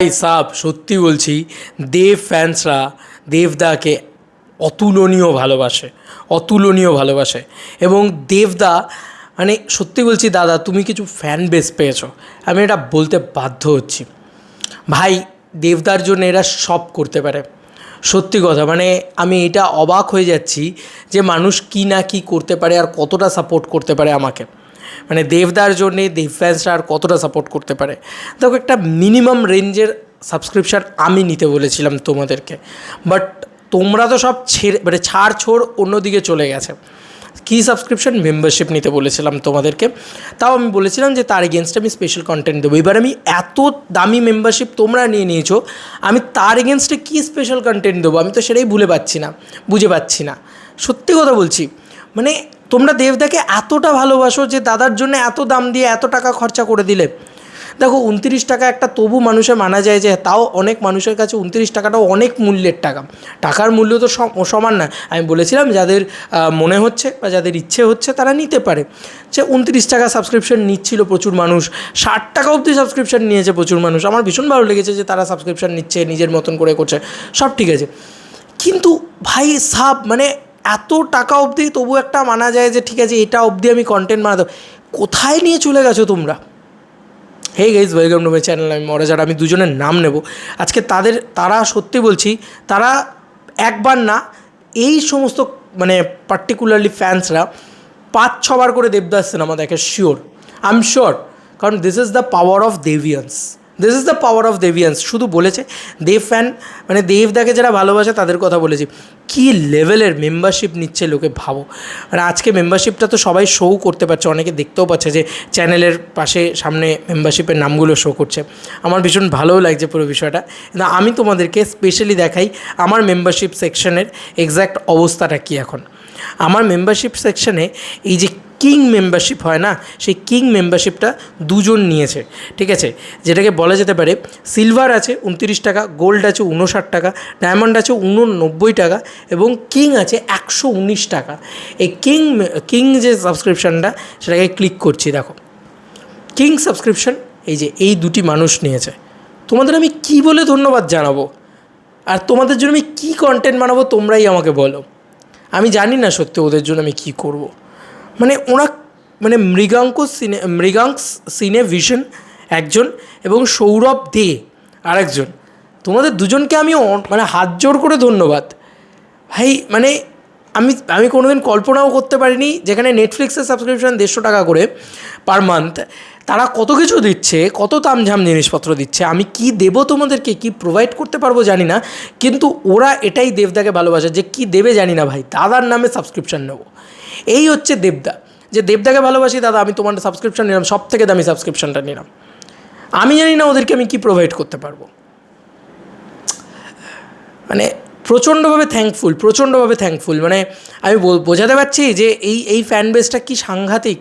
ভাই সাব সত্যি বলছি, দেব ফ্যান্সরা দেবদাকে অতুলনীয় ভালোবাসে এবং দেবদা মানে সত্যি বলছি দাদা, তুমি কিছু ফ্যান বেস পেয়েছো, আমি এটা বলতে বাধ্য হচ্ছি। ভাই, দেবদার জন্য এরা সব করতে পারে। সত্যি কথা, মানে আমি এটা অবাক হয়ে যাচ্ছি যে মানুষ কী না কী করতে পারে আর কতটা সাপোর্ট করতে পারে আমাকে। মানে দেবদার জন্যে দেব ফ্যান্সরা আর কতটা সাপোর্ট করতে পারে। দেখো, একটা মিনিমাম রেঞ্জের সাবস্ক্রিপশান আমি নিতে বলেছিলাম তোমাদেরকে, বাট তোমরা তো সব ছেড়ে মানে ছাড় অন্যদিকে চলে গেছে। কী সাবস্ক্রিপশান? মেম্বারশিপ নিতে বলেছিলাম তোমাদেরকে। তাও আমি বলেছিলাম যে তার এগেনস্টে আমি স্পেশাল কন্টেন্ট দেবো। এবার আমি এত দামি মেম্বারশিপ তোমরা নিয়ে নিয়েছো, আমি তার এগেনস্টে কী স্পেশাল কন্টেন্ট দেবো? আমি তো সেটাই বুঝে পাচ্ছি না। সত্যি কথা বলছি, মানে তোমরা দেবদাকে এতটা ভালোবাসো যে দাদার জন্য এত দাম দিয়ে এত টাকা খরচা করে দিলে। দেখো, 29 টাকা একটা তবু মানুষের মানা যায়, যে তাও অনেক মানুষের কাছে 29 টাকাটাও অনেক মূল্যের টাকা। টাকার মূল্য তো সমান না। আমি বলেছিলাম যাদের মনে হচ্ছে বা যাদের ইচ্ছে হচ্ছে তারা নিতে পারে। যে 29 টাকা সাবস্ক্রিপশন নিচ্ছিল প্রচুর মানুষ, 60 টাকা অবধি সাবস্ক্রিপশন নিয়েছে প্রচুর মানুষ। আমার ভীষণ ভালো লেগেছে যে তারা সাবস্ক্রিপশন নিচ্ছে, নিজের মতন করে করছে, সব ঠিক আছে। কিন্তু ভাই সাব, মানে এত টাকা অবধি তবু একটা মানা যায় যে ঠিক আছে, এটা অবধি আমি কন্টেন্ট বানাতে। কোথায় নিয়ে চলে গেছো তোমরা? Hey guys, welcome to my channel. আমি মরাজার। আমি দুজনের নাম নেব আজকে। তারা সত্যি বলছি, তারা একবার না, এই সমস্ত মানে পার্টিকুলারলি ফ্যান্সরা 5-6 বার করে দেবদাস সিনেমা দেখে, শিওর, আই এম শিওর। কারণ this is the power of Devians. শুধু বলেছে দেব ফ্যান, মানে দেবদাকে যারা ভালোবাসে তাদের কথা বলেছি। কী লেভেলের মেম্বারশিপ নিচ্ছে লোকে, ভাবো। আর আজকে মেম্বারশিপটা তো সবাই শো করতে পারছে, অনেকে দেখতেও পাচ্ছে যে চ্যানেলের পাশে সামনে মেম্বারশিপের নামগুলো শো করছে। আমার ভীষণ ভালোও লাগছে পুরো বিষয়টা। কিন্তু আমি তোমাদেরকে স্পেশালি দেখাই আমার মেম্বারশিপ সেকশনের এক্স্যাক্ট অবস্থাটা কী এখন। আমার মেম্বারশিপ সেকশনে এই যে কিং মেম্বারশিপ হয় না, সেই কিং মেম্বারশিপটা দুজন নিয়েছে, ঠিক আছে। যেটাকে বলা যেতে পারে সিলভার আছে 29 টাকা, গোল্ড আছে 59 টাকা, ডায়মন্ড আছে 89 টাকা এবং কিং আছে 119 টাকা। এই কিং যে সাবস্ক্রিপশানটা, সেটাকে ক্লিক করছি, দেখো কিং সাবস্ক্রিপশান। এই যে এই দুটি মানুষ নিয়েছে। তোমাদের আমি কী বলে ধন্যবাদ জানাবো, আর তোমাদের জন্য আমি কী কন্টেন্ট বানাবো তোমরাই আমাকে বলো। আমি জানি না সত্যি ওদের জন্য আমি কী করব। মানে ওরা, মানে মৃগাঙ্ক সিনে ভিশন একজন এবং সৌরভ দে আরেকজন। তোমাদের দুজনকে আমি মানে হাত জোর করে ধন্যবাদ ভাই। মানে আমি কোনোদিন কল্পনাও করতে পারিনি, যেখানে নেটফ্লিক্সের সাবস্ক্রিপশান 150 টাকা করে পার মান্থ, তারা কত কিছু দিচ্ছে, কত তামঝাম জিনিসপত্র দিচ্ছে। আমি কি দেবো তোমাদেরকে, কি প্রোভাইড করতে পারবো জানি না, কিন্তু ওরা এটাই দেবদাকে ভালোবাসে। যে কি দেবে জানি না ভাই, দাদার নামে সাবস্ক্রিপশান নেবো, এই হচ্ছে দেবদা। যে দেবদাকে ভালোবাসি, দাদা আমি তোমার সাবস্ক্রিপশান নিলাম, সব থেকে দামি সাবস্ক্রিপশানটা নিলাম। আমি জানি না ওদেরকে আমি কি প্রোভাইড করতে পারবো। মানে প্রচণ্ডভাবে থ্যাঙ্কফুল। মানে আমি বোঝাতে পারছি যে এই ফ্যান বেসটা কী সাংঘাতিক,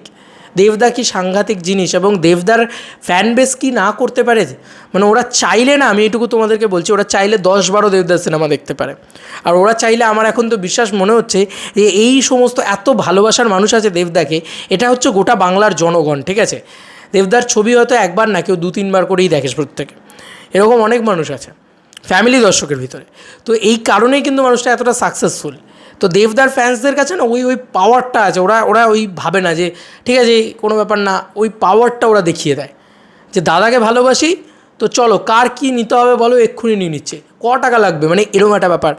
দেবদা কী সাংঘাতিক জিনিস, এবং দেবদার ফ্যান বেস কী না করতে পারে। মানে ওরা চাইলে না, আমি এটুকু তোমাদেরকে বলছি, ওরা চাইলে 10-12 দেবদার সিনেমা দেখতে পারে। আর ওরা চাইলে, আমার এখন তো বিশ্বাস মনে হচ্ছে যে এই সমস্ত এত ভালোবাসার মানুষ আছে দেবদাকে, এটা হচ্ছে গোটা বাংলার জনগণ, ঠিক আছে। দেবদার ছবি হয়তো একবার না, কেউ 2-3 বার করেই দেখে প্রত্যেকে, এরকম অনেক মানুষ আছে ফ্যামিলি দর্শকের ভিতরে। তো এই কারণেই কিন্তু মানুষটা এতটা সাকসেসফুল। তো দেবদার ফ্যান্সদের কাছে না ওই পাওয়ারটা আছে। ওরা ওই ভাবে না যে ঠিক আছে কোনো ব্যাপার না, ওই পাওয়ারটা ওরা দেখিয়ে দেয় যে দাদাকে ভালোবাসি, তো চলো কার কী নিতে হবে বলো, এক্ষুনি নিয়ে নিচ্ছে, টাকা লাগবে, মানে এরকম একটা ব্যাপার।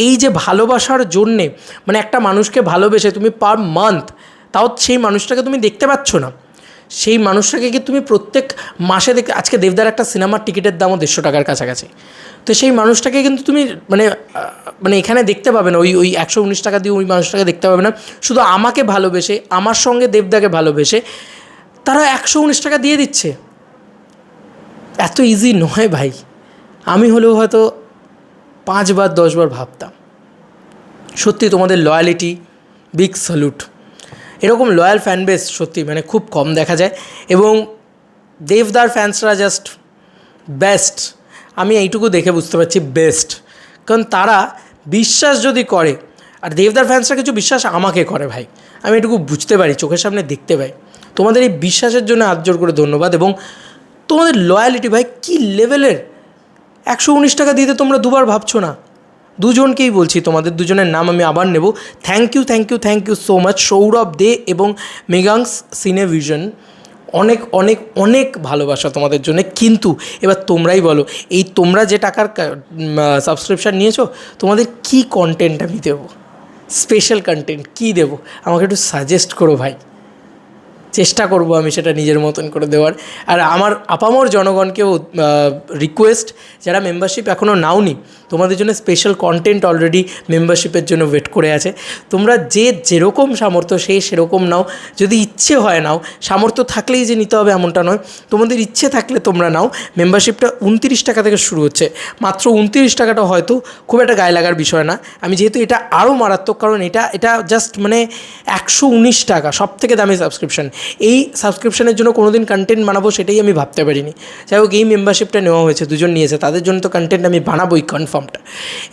এই যে ভালোবাসার জন্যে, মানে একটা মানুষকে ভালোবেসে তুমি পার মান্থ, তাও সেই মানুষটাকে তুমি দেখতে পাচ্ছ না, সেই মানুষটাকে কি তুমি প্রত্যেক মাসে দেখতে। আজকে দেবদার একটা সিনেমার টিকিটের দামও 150 টাকার কাছাকাছি। তো সেই মানুষটাকে কিন্তু তুমি মানে এখানে দেখতে পাবে না, ওই 119 টাকা দিয়ে ওই মানুষটাকে দেখতে পাবে না। শুধু আমাকে ভালোবেসে, আমার সঙ্গে দেবদাকে ভালোবেসে তারা 119 টাকা দিয়ে দিচ্ছে। এত ইজি নয় ভাই। আমি হলেও হয়তো 5 বার 10 বার ভাবতাম। সত্যি তোমাদের লয়ালিটি, বিগ স্যালুট। এরকম লয়াল ফ্যান বেস সত্যি মানে খুব কম দেখা যায়, এবং দেবদার ফ্যান্সরা জাস্ট বেস্ট। আমি এইটুকু দেখে বুঝতে পারছি বেস্ট, কারণ তারা বিশ্বাস যদি করে, আর দেবদার ফ্যান্সরা কিছু বিশ্বাস আমাকে করে ভাই, আমি এটুকু বুঝতে পারি, চোখের সামনে দেখতে পাই। তোমাদের এই বিশ্বাসের জন্য হাত জোর করে ধন্যবাদ। এবং তোমাদের লয়ালিটি ভাই কী লেভেলের! 119 টাকা দিতে তোমরা দুবার ভাবছো না। দুজনকেই বলছি, তোমাদের দুজনের নাম আমি আবার নেব। Thank you thank you thank you so much, Sourav De এবং মেগাংস সিনেভিশন। অনেক অনেক অনেক ভালোবাসা তোমাদের জন্য। কিন্তু এবার তোমরাই বলো, এই তোমরা যে টাকার সাবস্ক্রিপশান নিয়েছো, তোমাদের কী কন্টেন্ট আমি দেবো? স্পেশাল কন্টেন্ট কী দেবো? আমাকে একটু সাজেস্ট করো ভাই। চেষ্টা করব আমি সেটা নিজের মতন করে দেওয়ার। আর আমার আপামর জনগণকেও রিকোয়েস্ট, যারা মেম্বারশিপ এখনও নাওনি, তোমাদের জন্য স্পেশাল কন্টেন্ট অলরেডি মেম্বারশিপের জন্য ওয়েট করে আছে। তোমরা যে যেরকম সামর্থ্য সেরকম নাও। যদি ইচ্ছে হয় নাও, সামর্থ্য থাকলেই যে নিতে হবে এমনটা নয়। তোমাদের ইচ্ছে থাকলে তোমরা নাও। মেম্বারশিপটা 29 টাকা থেকে শুরু হচ্ছে। মাত্র 29 টাকাটা হয়তো খুব একটা গায়ে লাগার বিষয় না। আমি যেহেতু এটা আরও মারাত্মক, কারণ এটা জাস্ট মানে 119 টাকা, সব থেকে দামি সাবস্ক্রিপশান। এই সাবস্ক্রিপশানের জন্য কোনো দিন কন্টেন্ট বানাবো সেটাই আমি ভাবতে পারিনি। যাই হোক, এই মেম্বারশিপটা নেওয়া হয়েছে, দুজন নিয়েছে, তাদের জন্য তো কন্টেন্ট আমি বানাবোই কনফার্মটা।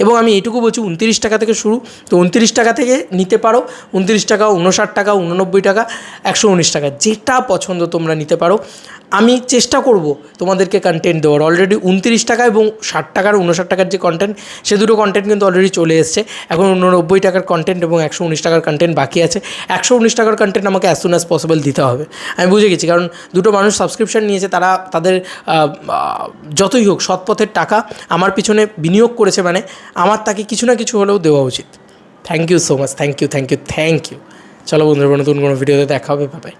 এবং আমি এটুকু বলছি, 29 টাকা থেকে শুরু, তো 29 টাকা থেকে নিতে পারো। 29 টাকা, 59 টাকা, 89 টাকা, 119 টাকা, যেটা পছন্দ তোমরা নিতে পারো। আমি চেষ্টা করব তোমাদেরকে কন্টেন্ট দেওয়ার। অলরেডি 29 টাকা এবং 60 টাকার 59 টাকার যে কন্টেন্ট, সে দুটো কন্টেন্ট কিন্তু অলরেডি চলে এসছে। এখন 89 টাকার কন্টেন্ট এবং 119 টাকার কন্টেন্ট বাকি আছে। 119 টাকার কন্টেন্ট আমাকে অ্যাজ সুন অ্যাজ পসিবল দিতে হবে। আমি বুঝে গেছি, কারণ দুটো মানুষ সাবস্ক্রিপশান নিয়েছে, তাদের যতই হোক সৎপথের টাকা আমার পিছনে বিনিয়োগ করেছে, মানে আমার তাকে কিছু না কিছু হলেও দেওয়া উচিত। Thank you so much, thank you thank you thank you. চলো বন্ধুরা, নতুন কোনো ভিডিওতে দেখা হবে, বাই বাই।